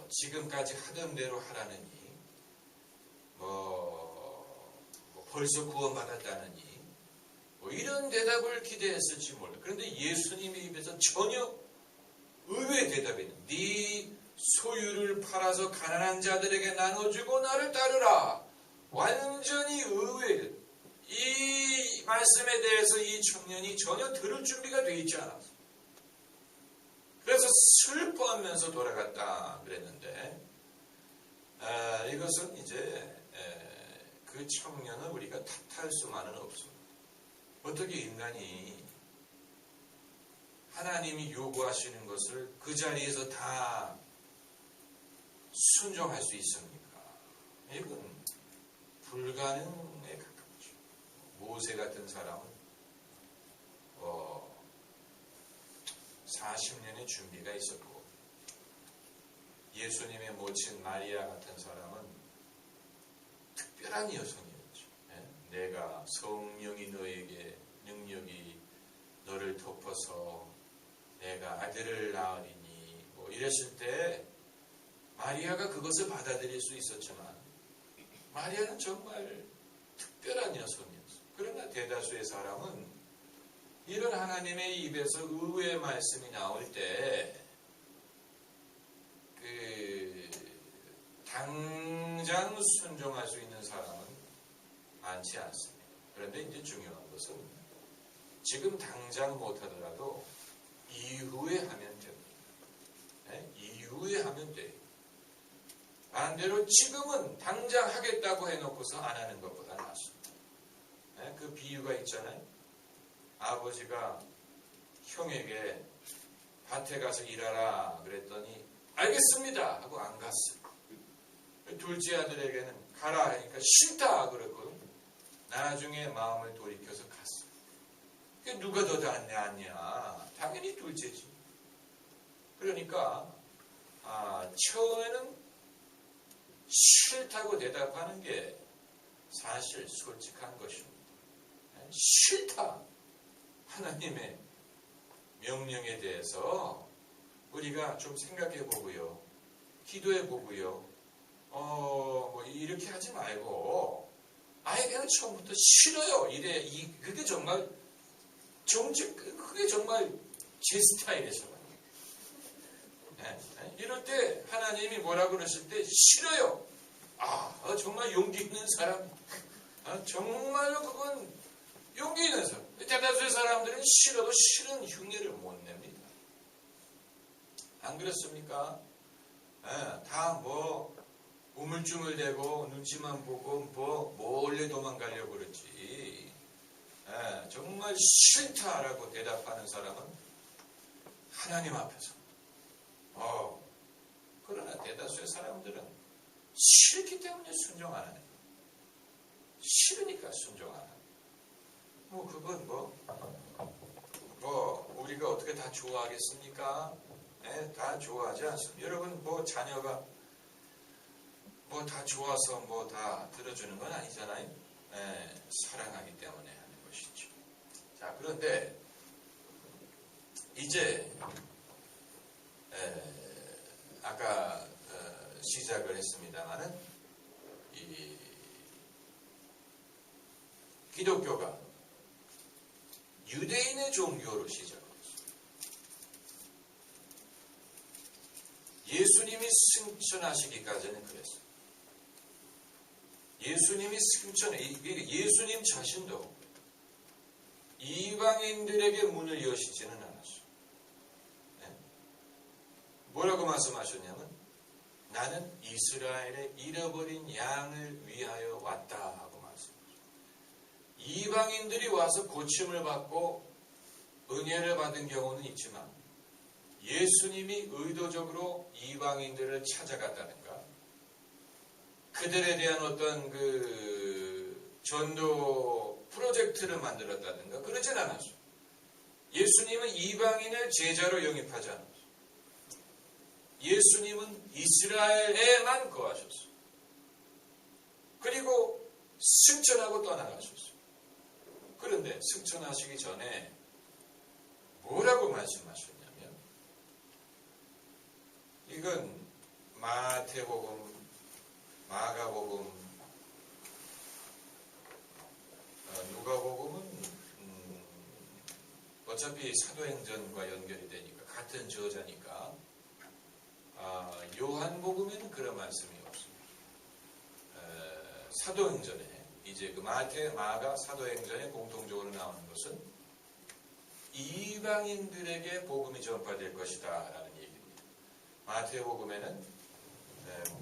지금까지 하던 대로 하라느니, 벌써 구원받았다느니, 이런 대답을 기대했을지 몰라. 그런데 예수님의 입에서 전혀 의외의 대답이 있는, 네 소유를 팔아서 가난한 자들에게 나눠주고 나를 따르라. 완전히 의외의, 이 말씀에 대해서 이 청년이 전혀 들을 준비가 되어 있지 않았어. 그래서 슬퍼하면서 돌아갔다 그랬는데, 이것은 이제 그 청년을 우리가 탓할 수만은 없습니다. 어떻게 인간이 하나님이 요구하시는 것을 그 자리에서 다 순종할 수 있습니까? 이건 불가능에 가깝죠. 모세 같은 사람은 40년의 준비가 있었고, 예수님의 모친 마리아 같은 사람은 특별한 여성이었죠. 내가 성령이 너에게 능력이 너를 덮어서 내가 아들을 낳으리니 이랬을 때 마리아가 그것을 받아들일 수 있었지만, 마리아는 정말 특별한 여성이었어요. 그러나 대다수의 사람은 이런 하나님의 입에서 의외의 말씀이 나올 때 당장 순종할 수 있는 사람은 많지 않습니다. 그런데 이제 중요한 것은 지금 당장 못하더라도 이후에 하면 됩니다. 이후에 하면 돼요. 반대로 지금은 당장 하겠다고 해놓고서 안 하는 것보다 낫습니다. 그 비유가 있잖아요. 아버지가 형에게 밭에 가서 일하라 그랬더니 알겠습니다 하고 안 갔어요. 둘째 아들에게는 가라 하니까 싫다 그랬거든. 나중에 마음을 돌이켜서 갔어요. 누가 더 낫냐? 당연히 둘째지. 그러니까 처음에는 싫다고 대답하는 게 사실 솔직한 것입니다. 싫다. 하나님의 명령에 대해서 우리가 좀 생각해 보고요. 기도해 보고요. 이렇게 하지 말고 아예 그냥 처음부터 싫어요. 그게 정말 그게 정말 제 스타일이죠. 이럴 때 하나님이 뭐라고 그러실 때 싫어요. 정말 용기 있는 사람. 정말로 그건 용기 있는 사람. 대다수의 사람들은 싫어도 싫은 흉내를 못 냅니다. 안 그렇습니까? 다 우물쭈물대고 눈치만 보고 몰래 도망가려고 그러지. 정말 싫다라고 대답하는 사람은 하나님 앞에서. 그러나 대다수의 사람들은 싫기 때문에 순종 안 하는 거예요. 싫으니까 순종 안 하는 거예요. 그건 우리가 어떻게 다 좋아하겠습니까? 다 좋아하지 않습니다. 여러분 자녀가 다 좋아서 다 들어주는 건 아니잖아요. 사랑하기 때문에 하는 것이죠. 자, 그런데 이제 아까 시작을 했습니다마는 이 기독교가 유대인의 종교로 시작했어요. 예수님이 승천하시기까지는 그랬어요. 예수님 자신도 이방인들에게 문을 여시지는 않았어요. 뭐라고 말씀하셨냐면 나는 이스라엘의 잃어버린 양을 위하여 왔다 하고 말씀하셨어요. 이방인들이 와서 고침을 받고 은혜를 받은 경우는 있지만 예수님이 의도적으로 이방인들을 찾아갔다든가 그들에 대한 어떤 그 전도 프로젝트를 만들었다든가 그러진 않았어요. 예수님은 이방인을 제자로 영입하지 않았어요. 예수님은 이스라엘에만 거하셨어요. 그리고 승천하고 떠나가셨어요. 그런데 승천하시기 전에 뭐라고 말씀하셨냐면 이건 마태복음, 마가복음, 누가복음은 어차피 사도행전과 연결이 되니까 같은 저자니까 요한복음에는 그런 말씀이 없습니다. 사도행전에 이제 그 마태, 마가, 사도행전에 공통적으로 나오는 것은 이방인들에게 복음이 전파될 것이다 라는 얘기입니다. 마태복음에는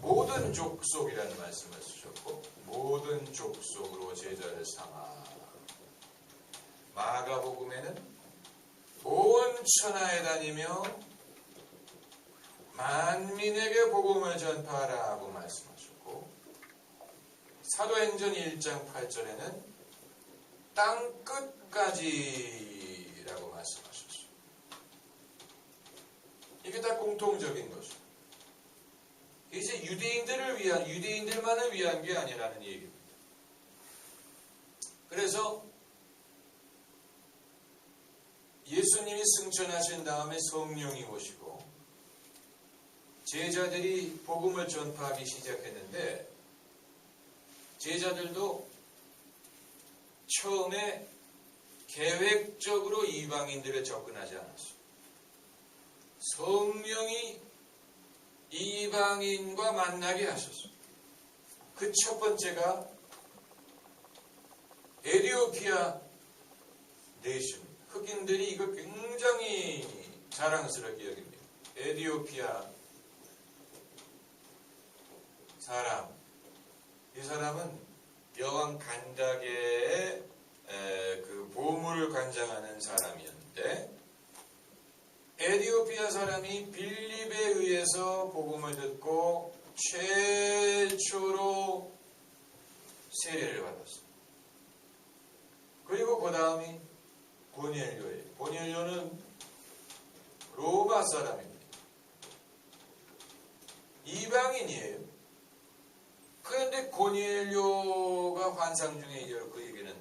모든 족속이라는 말씀을 쓰셨고 모든 족속으로 제자를 삼아. 마가복음에는 온 천하에 다니며 만민에게 복음을 전파하라고 말씀하셨고 사도행전 1장 8절에는 땅 끝까지라고 말씀하셨어요. 이게 다 공통적인 것이죠. 이제 유대인들만을 위한 게 아니라는 얘기입니다. 그래서 예수님이 승천하신 다음에 성령이 오시고 제자들이 복음을 전파하기 시작했는데 제자들도 처음에 계획적으로 이방인들에 접근하지 않았어요. 성령이 이방인과 만나게 하셨어요. 그 첫 번째가 에티오피아 내십니다. 흑인들이 이거 굉장히 자랑스럽게 여깁니다. 에티오피아 사람, 이 사람은 여왕 간다게의 그 보물을 관장하는 사람이었는데 에티오피아 사람이 빌립에 의해서 복음을 듣고 최초로 세례를 받았어요. 그리고 그 다음이 고넬료예요. 고넬료는 로마 사람입니다. 이방인이에요. 그런데 고넬료가 환상 중에 그 얘기는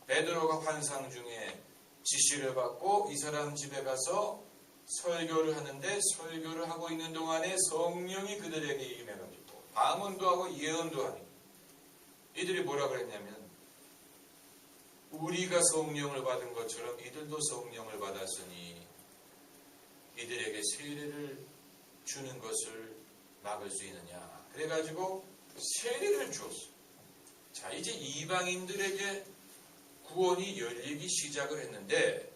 베드로가 환상 중에 지시를 받고 이 사람 집에 가서 설교를 하는데 설교를 하고 있는 동안에 성령이 그들에게 임해가지고 방언도 하고 예언도 하니 이들이 뭐라 그랬냐면 우리가 성령을 받은 것처럼 이들도 성령을 받았으니 이들에게 세례를 주는 것을 막을 수 있느냐. 그래가지고 세례를 주었어요. 자, 이제 이방인들에게 구원이 열리기 시작을 했는데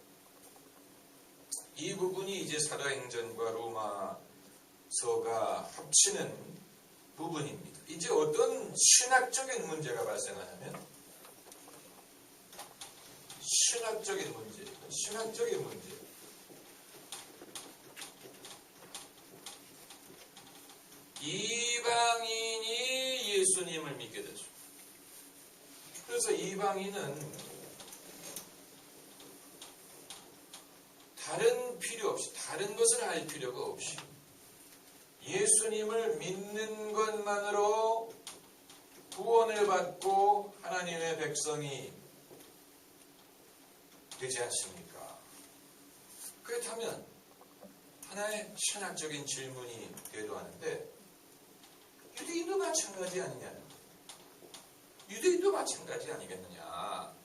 이 부분이 이제 사도행전과 로마서가 합치는 부분입니다. 이제 어떤 신학적인 문제가 발생하냐면 신학적인 문제. 이방인이 예수님을 믿게 되죠. 그래서 이방인은 다른 필요 없이, 다른 것을 할 필요가 없이 예수님을 믿는 것만으로 구원을 받고 하나님의 백성이 되지 않습니까? 그렇다면 하나의 신학적인 질문이 되도하는데 유대인도 마찬가지 아니냐? 유대인도 마찬가지 아니겠느냐?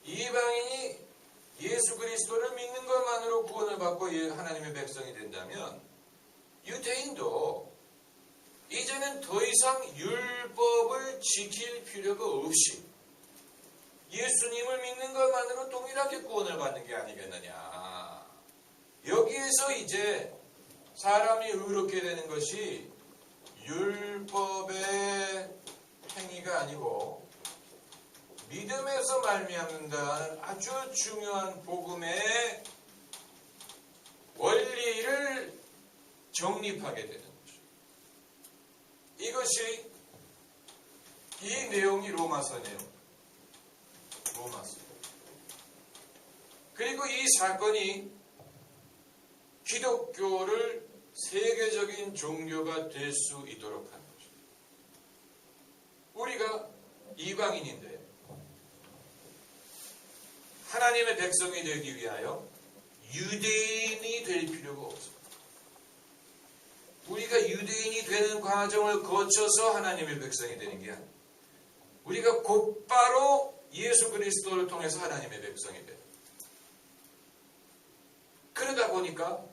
이방인이 예수 그리스도를 믿는 것만으로 구원을 받고 하나님의 백성이 된다면 유대인도 이제는 더 이상 율법을 지킬 필요가 없이 예수님을 믿는 것만으로 동일하게 구원을 받는 게 아니겠느냐. 여기에서 이제 사람이 의롭게 되는 것이 율법의 행위가 아니고 믿음에서 말미암는다는 아주 중요한 복음의 원리를 정립하게 되는 거죠. 이것이 이 내용이 로마서네요. 로마서. 그리고 이 사건이 기독교를 세계적인 종교가 될 수 있도록 하는 거죠. 우리가 이방인인데 하나님의 백성이 되기 위하여 유대인이 될 필요가 없습니다. 우리가 유대인이 되는 과정을 거쳐서 하나님의 백성이 되는 게 아니에요. 우리가 곧바로 예수 그리스도를 통해서 하나님의 백성이 돼요. 그러다 보니까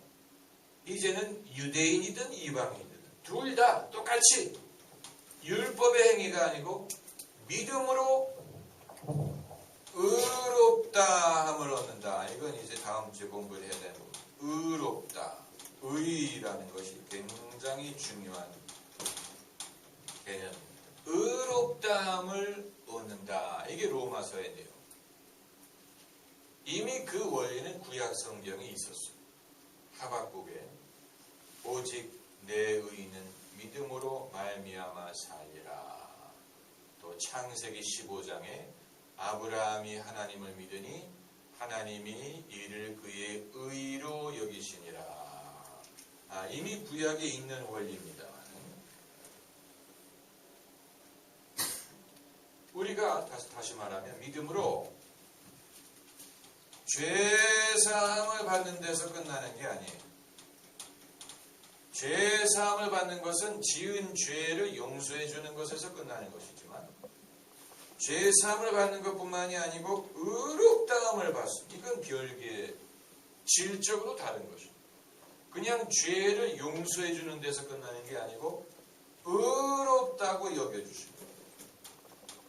이제는 유대인이든 이방인이든 둘 다 똑같이 율법의 행위가 아니고 믿음으로 의롭다함을 얻는다. 이건 이제 다음 주에 공부를 해야 되는 겁니다. 의롭다. 의라는 것이 굉장히 중요한 개념입니다. 의롭다함을 얻는다. 이게 로마서의 내용. 이미 그 원리는 구약 성경에 있었어요. 하박국에 오직 내 의는 믿음으로 말미암아 살리라. 또 창세기 15장에 아브라함이 하나님을 믿으니 하나님이 이를 그의 의로 여기시니라. 이미 구약에 있는 원리입니다. 우리가 다시 말하면 믿음으로 죄사함을 받는 데서 끝나는 게 아니에요. 죄사함을 받는 것은 지은 죄를 용서해 주는 것에서 끝나는 것이지만 죄사함을 받는 것뿐만이 아니고 의롭다함을 받습니다. 이건 별개의 질적으로 다른 것입니다. 그냥 죄를 용서해 주는 데서 끝나는 게 아니고 의롭다고 여겨주십니다.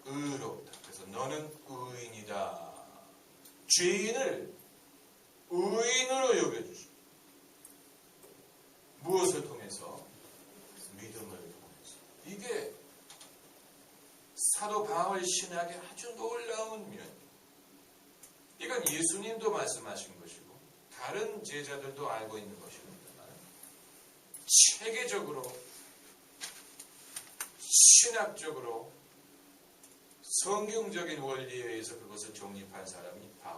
의롭다. 그래서 너는 의인이다. 죄인을 의인으로 여겨주십니다. 무엇을 통해서? 믿음을 통해서. 이게 사도 바울 신학의 아주 놀라운 면. 이건 예수님도 말씀하신 것이고 다른 제자들도 알고 있는 것입니다만 체계적으로 신학적으로 성경적인 원리에 의해서 그것을 정립한 사람이 바울.